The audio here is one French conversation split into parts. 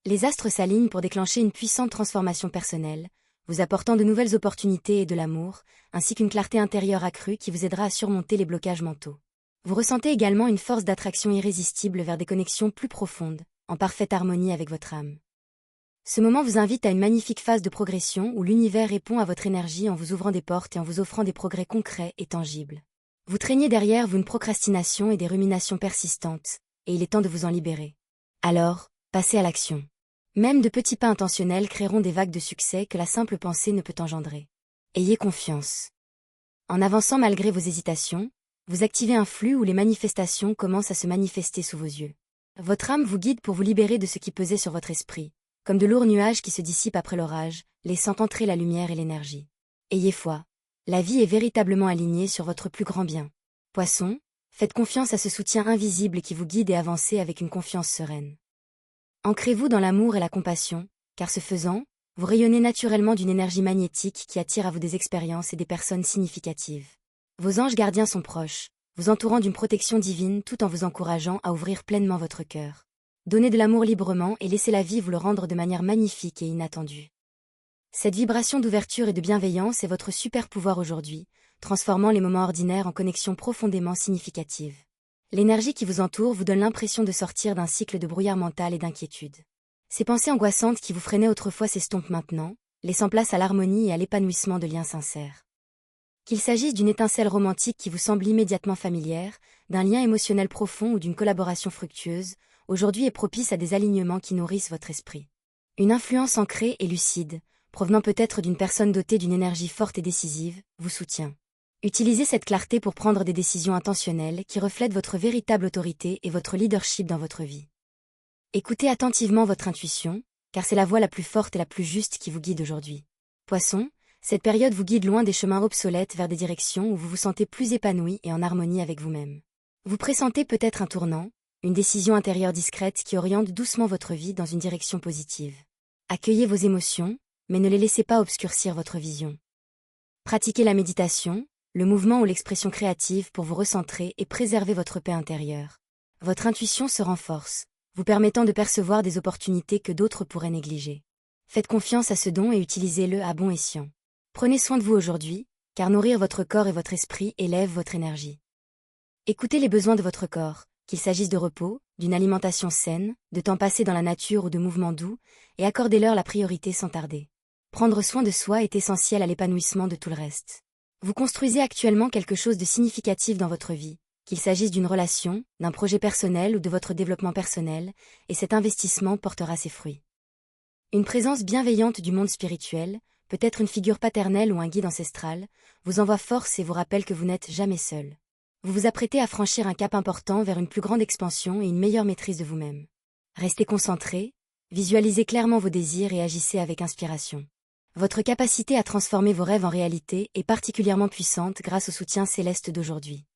Les astres s'alignent pour déclencher une puissante transformation personnelle, vous apportant de nouvelles opportunités et de l'amour, ainsi qu'une clarté intérieure accrue qui vous aidera à surmonter les blocages mentaux. Vous ressentez également une force d'attraction irrésistible vers des connexions plus profondes, en parfaite harmonie avec votre âme. Ce moment vous invite à une magnifique phase de progression où l'univers répond à votre énergie en vous ouvrant des portes et en vous offrant des progrès concrets et tangibles. Vous traîniez derrière vous une procrastination et des ruminations persistantes, et il est temps de vous en libérer. Alors, passez à l'action. Même de petits pas intentionnels créeront des vagues de succès que la simple pensée ne peut engendrer. Ayez confiance. En avançant malgré vos hésitations, vous activez un flux où les manifestations commencent à se manifester sous vos yeux. Votre âme vous guide pour vous libérer de ce qui pesait sur votre esprit, comme de lourds nuages qui se dissipent après l'orage, laissant entrer la lumière et l'énergie. Ayez foi. La vie est véritablement alignée sur votre plus grand bien. Poissons, faites confiance à ce soutien invisible qui vous guide et avancez avec une confiance sereine. Ancrez-vous dans l'amour et la compassion, car ce faisant, vous rayonnez naturellement d'une énergie magnétique qui attire à vous des expériences et des personnes significatives. Vos anges gardiens sont proches, vous entourant d'une protection divine tout en vous encourageant à ouvrir pleinement votre cœur. Donnez de l'amour librement et laissez la vie vous le rendre de manière magnifique et inattendue. Cette vibration d'ouverture et de bienveillance est votre super pouvoir aujourd'hui, transformant les moments ordinaires en connexions profondément significatives. L'énergie qui vous entoure vous donne l'impression de sortir d'un cycle de brouillard mental et d'inquiétude. Ces pensées angoissantes qui vous freinaient autrefois s'estompent maintenant, laissant place à l'harmonie et à l'épanouissement de liens sincères. Qu'il s'agisse d'une étincelle romantique qui vous semble immédiatement familière, d'un lien émotionnel profond ou d'une collaboration fructueuse, aujourd'hui est propice à des alignements qui nourrissent votre esprit. Une influence ancrée et lucide, provenant peut-être d'une personne dotée d'une énergie forte et décisive, vous soutient. Utilisez cette clarté pour prendre des décisions intentionnelles qui reflètent votre véritable autorité et votre leadership dans votre vie. Écoutez attentivement votre intuition, car c'est la voix la plus forte et la plus juste qui vous guide aujourd'hui. Poissons, cette période vous guide loin des chemins obsolètes vers des directions où vous vous sentez plus épanoui et en harmonie avec vous-même. Vous pressentez peut-être un tournant, une décision intérieure discrète qui oriente doucement votre vie dans une direction positive. Accueillez vos émotions, mais ne les laissez pas obscurcir votre vision. Pratiquez la méditation, le mouvement ou l'expression créative pour vous recentrer et préserver votre paix intérieure. Votre intuition se renforce, vous permettant de percevoir des opportunités que d'autres pourraient négliger. Faites confiance à ce don et utilisez-le à bon escient. Prenez soin de vous aujourd'hui, car nourrir votre corps et votre esprit élève votre énergie. Écoutez les besoins de votre corps, qu'il s'agisse de repos, d'une alimentation saine, de temps passé dans la nature ou de mouvements doux, et accordez-leur la priorité sans tarder. Prendre soin de soi est essentiel à l'épanouissement de tout le reste. Vous construisez actuellement quelque chose de significatif dans votre vie, qu'il s'agisse d'une relation, d'un projet personnel ou de votre développement personnel, et cet investissement portera ses fruits. Une présence bienveillante du monde spirituel, peut-être une figure paternelle ou un guide ancestral, vous envoie force et vous rappelle que vous n'êtes jamais seul. Vous vous apprêtez à franchir un cap important vers une plus grande expansion et une meilleure maîtrise de vous-même. Restez concentré, visualisez clairement vos désirs et agissez avec inspiration. Votre capacité à transformer vos rêves en réalité est particulièrement puissante grâce au soutien céleste d'aujourd'hui.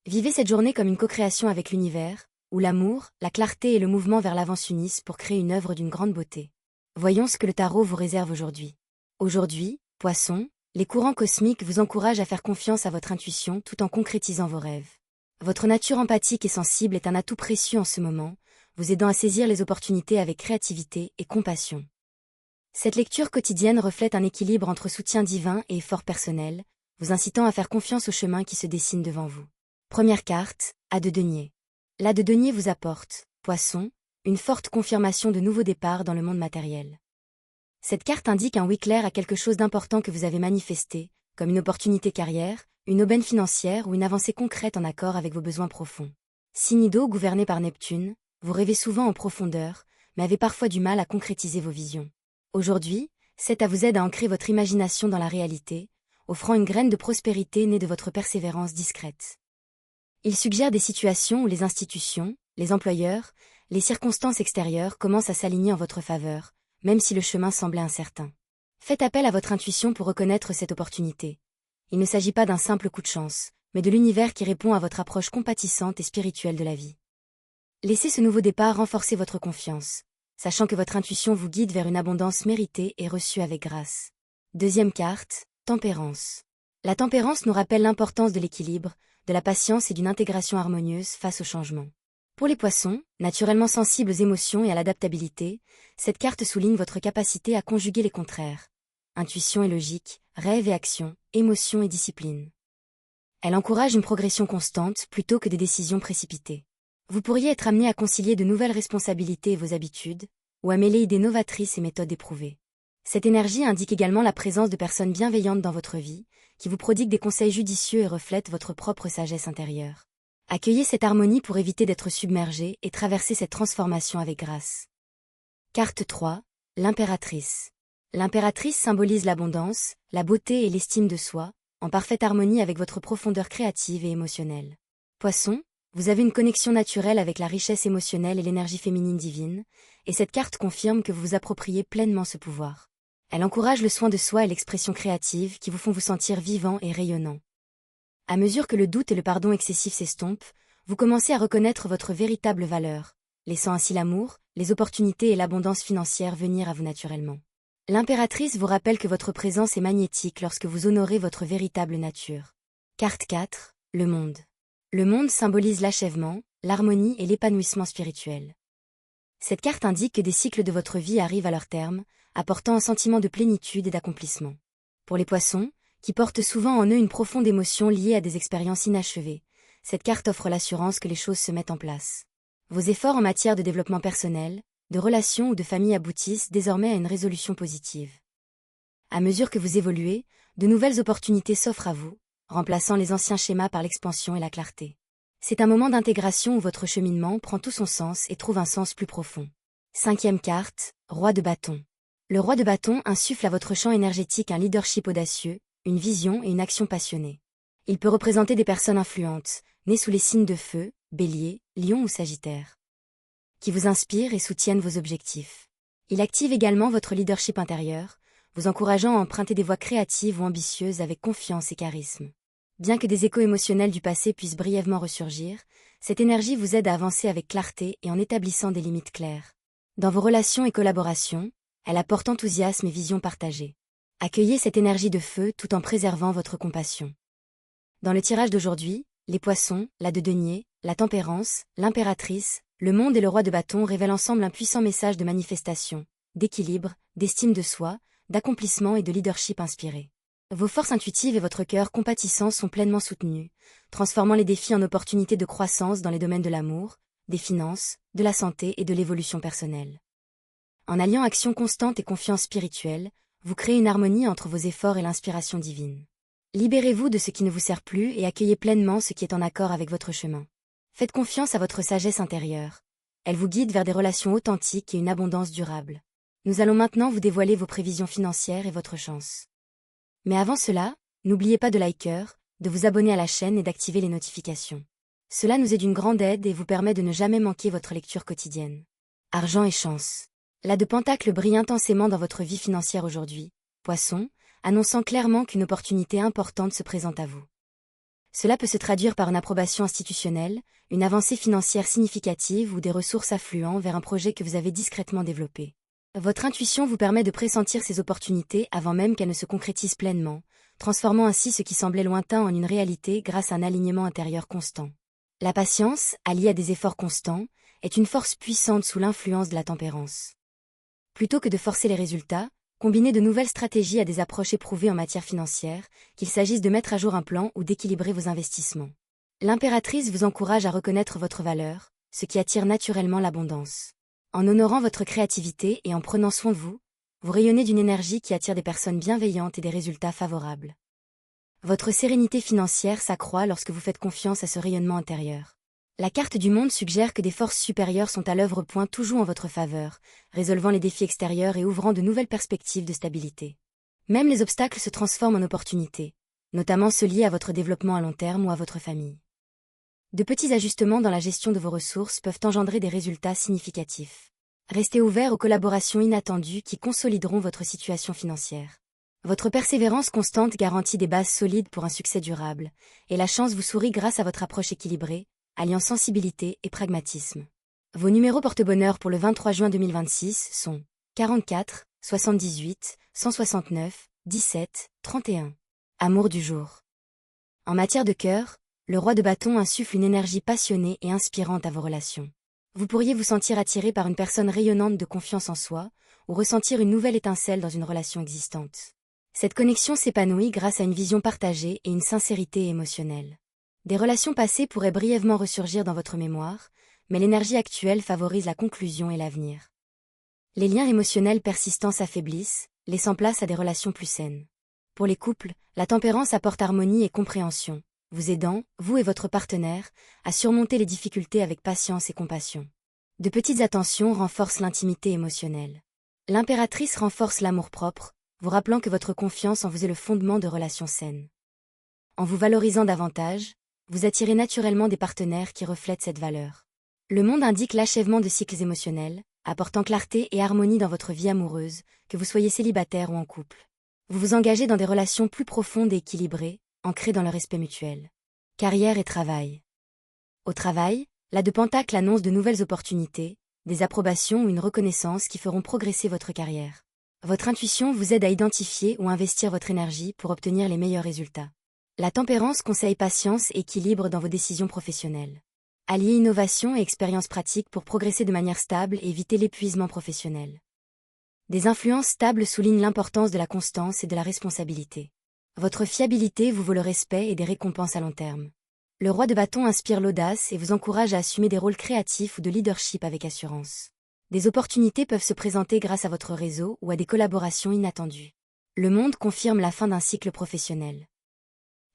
Vivez cette journée comme une co-création avec l'univers, où l'amour, la clarté et le mouvement vers l'avant s'unissent pour créer une œuvre d'une grande beauté. Voyons ce que le tarot vous réserve aujourd'hui. Aujourd'hui, Poissons, les courants cosmiques vous encouragent à faire confiance à votre intuition tout en concrétisant vos rêves. Votre nature empathique et sensible est un atout précieux en ce moment, vous aidant à saisir les opportunités avec créativité et compassion. Cette lecture quotidienne reflète un équilibre entre soutien divin et effort personnel, vous incitant à faire confiance au chemin qui se dessine devant vous. Première carte, As de denier. L'As de denier vous apporte, Poissons, une forte confirmation de nouveaux départs dans le monde matériel. Cette carte indique un oui clair à quelque chose d'important que vous avez manifesté, comme une opportunité carrière, une aubaine financière ou une avancée concrète en accord avec vos besoins profonds. Signe d'eau gouverné par Neptune, vous rêvez souvent en profondeur, mais avez parfois du mal à concrétiser vos visions. Aujourd'hui, cet As vous aide à ancrer votre imagination dans la réalité, offrant une graine de prospérité née de votre persévérance discrète. Il suggère des situations où les institutions, les employeurs, les circonstances extérieures commencent à s'aligner en votre faveur, même si le chemin semblait incertain. Faites appel à votre intuition pour reconnaître cette opportunité. Il ne s'agit pas d'un simple coup de chance, mais de l'univers qui répond à votre approche compatissante et spirituelle de la vie. Laissez ce nouveau départ renforcer votre confiance, sachant que votre intuition vous guide vers une abondance méritée et reçue avec grâce. Deuxième carte, Tempérance. La tempérance nous rappelle l'importance de l'équilibre, de la patience et d'une intégration harmonieuse face au changement. Pour les poissons, naturellement sensibles aux émotions et à l'adaptabilité, cette carte souligne votre capacité à conjuguer les contraires. Intuition et logique, rêve et action, émotion et discipline. Elle encourage une progression constante plutôt que des décisions précipitées. Vous pourriez être amené à concilier de nouvelles responsabilités et vos habitudes, ou à mêler idées novatrices et méthodes éprouvées. Cette énergie indique également la présence de personnes bienveillantes dans votre vie, qui vous prodiguent des conseils judicieux et reflètent votre propre sagesse intérieure. Accueillez cette harmonie pour éviter d'être submergé et traverser cette transformation avec grâce. Carte 3, l'impératrice. L'impératrice symbolise l'abondance, la beauté et l'estime de soi, en parfaite harmonie avec votre profondeur créative et émotionnelle. Poisson, vous avez une connexion naturelle avec la richesse émotionnelle et l'énergie féminine divine, et cette carte confirme que vous vous appropriez pleinement ce pouvoir. Elle encourage le soin de soi et l'expression créative qui vous font vous sentir vivant et rayonnant. À mesure que le doute et le pardon excessif s'estompent, vous commencez à reconnaître votre véritable valeur, laissant ainsi l'amour, les opportunités et l'abondance financière venir à vous naturellement. L'impératrice vous rappelle que votre présence est magnétique lorsque vous honorez votre véritable nature. Carte 4, le monde. Le monde symbolise l'achèvement, l'harmonie et l'épanouissement spirituel. Cette carte indique que des cycles de votre vie arrivent à leur terme, apportant un sentiment de plénitude et d'accomplissement. Pour les poissons, qui portent souvent en eux une profonde émotion liée à des expériences inachevées, cette carte offre l'assurance que les choses se mettent en place. Vos efforts en matière de développement personnel, de relations ou de famille aboutissent désormais à une résolution positive. À mesure que vous évoluez, de nouvelles opportunités s'offrent à vous, remplaçant les anciens schémas par l'expansion et la clarté. C'est un moment d'intégration où votre cheminement prend tout son sens et trouve un sens plus profond. 5e carte, Roi de bâton. Le Roi de bâton insuffle à votre champ énergétique un leadership audacieux, une vision et une action passionnée. Il peut représenter des personnes influentes, nées sous les signes de feu, Bélier, Lion ou Sagittaire, qui vous inspirent et soutiennent vos objectifs. Il active également votre leadership intérieur, vous encourageant à emprunter des voies créatives ou ambitieuses avec confiance et charisme. Bien que des échos émotionnels du passé puissent brièvement ressurgir, cette énergie vous aide à avancer avec clarté et en établissant des limites claires. Dans vos relations et collaborations, elle apporte enthousiasme et vision partagée. Accueillez cette énergie de feu tout en préservant votre compassion. Dans le tirage d'aujourd'hui, les poissons, la de denier, la tempérance, l'impératrice, le monde et le roi de bâton révèlent ensemble un puissant message de manifestation, d'équilibre, d'estime de soi, d'accomplissement et de leadership inspiré. Vos forces intuitives et votre cœur compatissant sont pleinement soutenus, transformant les défis en opportunités de croissance dans les domaines de l'amour, des finances, de la santé et de l'évolution personnelle. En alliant action constante et confiance spirituelle, vous créez une harmonie entre vos efforts et l'inspiration divine. Libérez-vous de ce qui ne vous sert plus et accueillez pleinement ce qui est en accord avec votre chemin. Faites confiance à votre sagesse intérieure. Elle vous guide vers des relations authentiques et une abondance durable. Nous allons maintenant vous dévoiler vos prévisions financières et votre chance. Mais avant cela, n'oubliez pas de liker, de vous abonner à la chaîne et d'activer les notifications. Cela nous est d'une grande aide et vous permet de ne jamais manquer votre lecture quotidienne. Argent et chance. La de Pentacle brille intensément dans votre vie financière aujourd'hui, Poisson, annonçant clairement qu'une opportunité importante se présente à vous. Cela peut se traduire par une approbation institutionnelle, une avancée financière significative ou des ressources affluant vers un projet que vous avez discrètement développé. Votre intuition vous permet de pressentir ces opportunités avant même qu'elles ne se concrétisent pleinement, transformant ainsi ce qui semblait lointain en une réalité grâce à un alignement intérieur constant. La patience, alliée à des efforts constants, est une force puissante sous l'influence de la tempérance. Plutôt que de forcer les résultats, combinez de nouvelles stratégies à des approches éprouvées en matière financière, qu'il s'agisse de mettre à jour un plan ou d'équilibrer vos investissements. L'impératrice vous encourage à reconnaître votre valeur, ce qui attire naturellement l'abondance. En honorant votre créativité et en prenant soin de vous, vous rayonnez d'une énergie qui attire des personnes bienveillantes et des résultats favorables. Votre sérénité financière s'accroît lorsque vous faites confiance à ce rayonnement intérieur. La carte du monde suggère que des forces supérieures sont à l'œuvre, point tout joue en votre faveur, résolvant les défis extérieurs et ouvrant de nouvelles perspectives de stabilité. Même les obstacles se transforment en opportunités, notamment ceux liés à votre développement à long terme ou à votre famille. De petits ajustements dans la gestion de vos ressources peuvent engendrer des résultats significatifs. Restez ouvert aux collaborations inattendues qui consolideront votre situation financière. Votre persévérance constante garantit des bases solides pour un succès durable, et la chance vous sourit grâce à votre approche équilibrée, alliant sensibilité et pragmatisme. Vos numéros porte-bonheur pour le 23 juin 2026 sont 44, 78, 169, 17, 31. Amour du jour. En matière de cœur, Le roi de bâton insuffle une énergie passionnée et inspirante à vos relations. Vous pourriez vous sentir attiré par une personne rayonnante de confiance en soi, ou ressentir une nouvelle étincelle dans une relation existante. Cette connexion s'épanouit grâce à une vision partagée et une sincérité émotionnelle. Des relations passées pourraient brièvement ressurgir dans votre mémoire, mais l'énergie actuelle favorise la conclusion et l'avenir. Les liens émotionnels persistants s'affaiblissent, laissant place à des relations plus saines. Pour les couples, la tempérance apporte harmonie et compréhension, vous aidant, vous et votre partenaire, à surmonter les difficultés avec patience et compassion. De petites attentions renforcent l'intimité émotionnelle. L'impératrice renforce l'amour-propre, vous rappelant que votre confiance en vous est le fondement de relations saines. En vous valorisant davantage, vous attirez naturellement des partenaires qui reflètent cette valeur. Le monde indique l'achèvement de cycles émotionnels, apportant clarté et harmonie dans votre vie amoureuse, que vous soyez célibataire ou en couple. Vous vous engagez dans des relations plus profondes et équilibrées, ancrées dans le respect mutuel. Carrière et travail. Au travail, la de Pentacle annonce de nouvelles opportunités, des approbations ou une reconnaissance qui feront progresser votre carrière. Votre intuition vous aide à identifier ou investir votre énergie pour obtenir les meilleurs résultats. La tempérance conseille patience et équilibre dans vos décisions professionnelles. Alliez innovation et expérience pratique pour progresser de manière stable et éviter l'épuisement professionnel. Des influences stables soulignent l'importance de la constance et de la responsabilité. Votre fiabilité vous vaut le respect et des récompenses à long terme. Le roi de bâton inspire l'audace et vous encourage à assumer des rôles créatifs ou de leadership avec assurance. Des opportunités peuvent se présenter grâce à votre réseau ou à des collaborations inattendues. Le monde confirme la fin d'un cycle professionnel.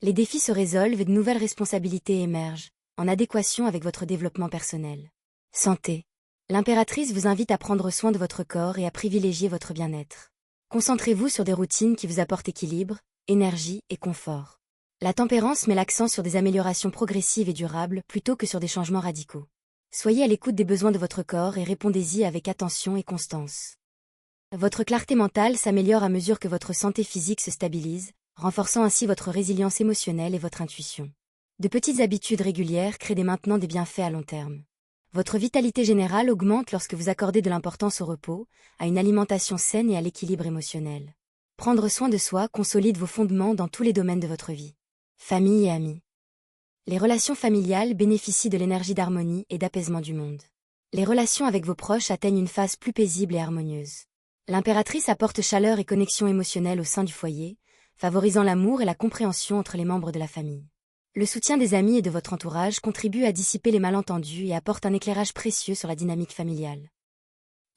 Les défis se résolvent et de nouvelles responsabilités émergent, en adéquation avec votre développement personnel. Santé. L'impératrice vous invite à prendre soin de votre corps et à privilégier votre bien-être. Concentrez-vous sur des routines qui vous apportent équilibre, énergie et confort. La tempérance met l'accent sur des améliorations progressives et durables plutôt que sur des changements radicaux. Soyez à l'écoute des besoins de votre corps et répondez-y avec attention et constance. Votre clarté mentale s'améliore à mesure que votre santé physique se stabilise, renforçant ainsi votre résilience émotionnelle et votre intuition. De petites habitudes régulières créent maintenant des bienfaits à long terme. Votre vitalité générale augmente lorsque vous accordez de l'importance au repos, à une alimentation saine et à l'équilibre émotionnel. Prendre soin de soi consolide vos fondements dans tous les domaines de votre vie. Famille et amis. Les relations familiales bénéficient de l'énergie d'harmonie et d'apaisement du monde. Les relations avec vos proches atteignent une phase plus paisible et harmonieuse. L'impératrice apporte chaleur et connexion émotionnelle au sein du foyer, favorisant l'amour et la compréhension entre les membres de la famille. Le soutien des amis et de votre entourage contribue à dissiper les malentendus et apporte un éclairage précieux sur la dynamique familiale.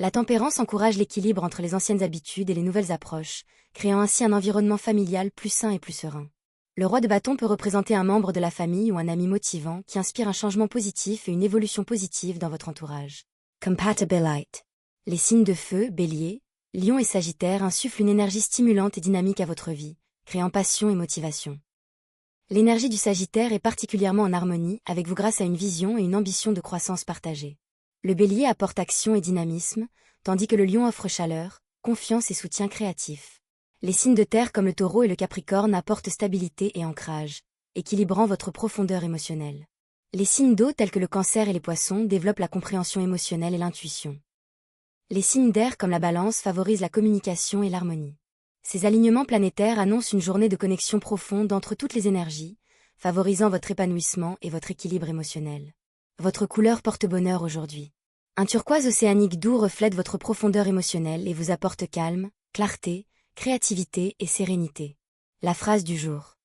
La tempérance encourage l'équilibre entre les anciennes habitudes et les nouvelles approches, créant ainsi un environnement familial plus sain et plus serein. Le roi de bâton peut représenter un membre de la famille ou un ami motivant qui inspire un changement positif et une évolution positive dans votre entourage. Compatibilite. Les signes de feu, Bélier, Lion et Sagittaire insufflent une énergie stimulante et dynamique à votre vie, créant passion et motivation. L'énergie du Sagittaire est particulièrement en harmonie avec vous grâce à une vision et une ambition de croissance partagée. Le Bélier apporte action et dynamisme, tandis que le Lion offre chaleur, confiance et soutien créatif. Les signes de terre comme le Taureau et le Capricorne apportent stabilité et ancrage, équilibrant votre profondeur émotionnelle. Les signes d'eau tels que le Cancer et les Poissons développent la compréhension émotionnelle et l'intuition. Les signes d'air comme la Balance favorisent la communication et l'harmonie. Ces alignements planétaires annoncent une journée de connexion profonde entre toutes les énergies, favorisant votre épanouissement et votre équilibre émotionnel. Votre couleur porte bonheur aujourd'hui. Un turquoise océanique doux reflète votre profondeur émotionnelle et vous apporte calme, clarté, créativité et sérénité. La phrase du jour.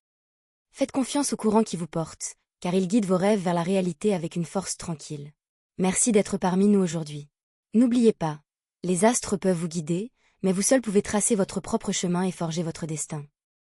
Faites confiance au courant qui vous porte, car il guide vos rêves vers la réalité avec une force tranquille. Merci d'être parmi nous aujourd'hui. N'oubliez pas, les astres peuvent vous guider, mais vous seul pouvez tracer votre propre chemin et forger votre destin.